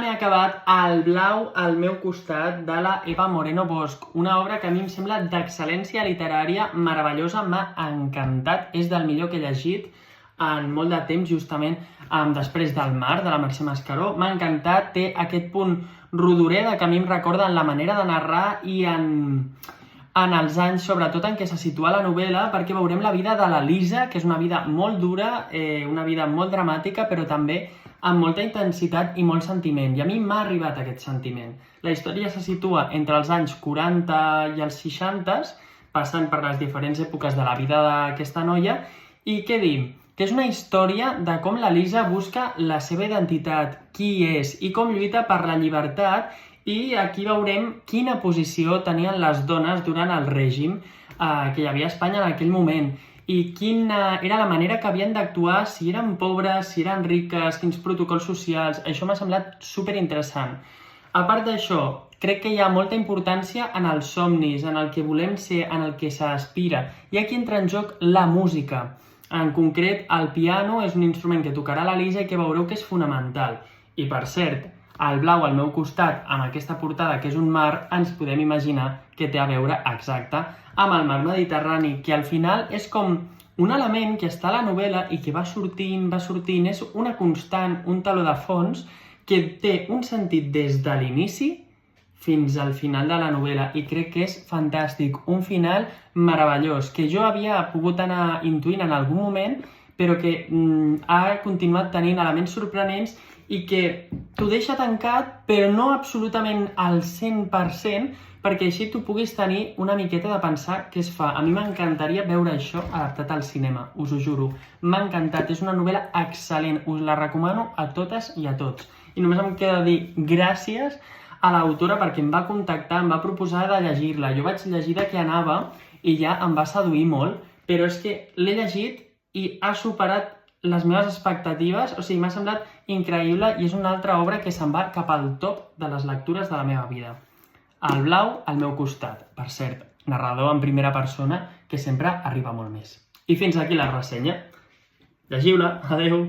m'he acabat El blau al meu costat de la Eva Moreno Bosch, una obra que a mi em sembla d'excel·lència literària meravellosa, m'ha encantat, és del millor que he llegit en molt de temps, justament després del Mar, de la Mercè Mascaró. M'ha encantat, té aquest punt rodorer que a mi em recorda en la manera de narrar i en els anys, sobretot en què se situa la novel·la, perquè veurem la vida de la Lisa, que és una vida molt dura, una vida molt dramàtica, però també amb molta intensitat i molt sentiment. I a mi m'ha arribat aquest sentiment. La història se situa entre els anys 40 i els 60, passant per les diferents èpoques de la vida d'aquesta noia, i què dir? Que és una història de com la Lisa busca la seva identitat, qui és, i com lluita per la llibertat, i aquí veurem quina posició tenien les dones durant el règim que hi havia a Espanya en aquell moment i quina era la manera que havien d'actuar, si eren pobres, si eren riques, quins protocols socials. Això m'ha semblat superinteressant. A part d'això, crec que hi ha molta importància en els somnis, en el que volem ser, en el que s'aspira. I aquí entra en joc la música. En concret, el piano és un instrument que tocarà la Lisa i que veureu que és fonamental. I per cert, el blau al meu costat, amb aquesta portada que és un mar, ens podem imaginar que té a veure exacte amb el mar Mediterrani, que al final és com un element que està a la novel·la i que va sortint, és una constant, un taló de fons que té un sentit des de l'inici fins al final de la novel·la i crec que és fantàstic, un final meravellós, que jo havia pogut anar intuint en algun moment, però que ha continuat tenint elements sorprenents i que t'ho deixa tancat, però no absolutament al 100%, perquè així tu puguis tenir una miqueta de pensar què es fa. A mi m'encantaria veure això adaptat al cinema, us ho juro. M'ha encantat, és una novel·la excel·lent, us la recomano a totes i a tots. I només em queda dir gràcies a l'autora perquè em va contactar, em va proposar de llegir-la. Jo vaig llegir de què anava i ja em va seduir molt, però és que l'he llegit i ha superat les meves expectatives, o sigui, m'ha semblat increïble i és una altra obra que se'n va cap al top de les lectures de la meva vida. El blau al meu costat, per cert, narrador en primera persona, que sempre arriba molt més. I fins aquí la ressenya. Llegiu-la, adeu!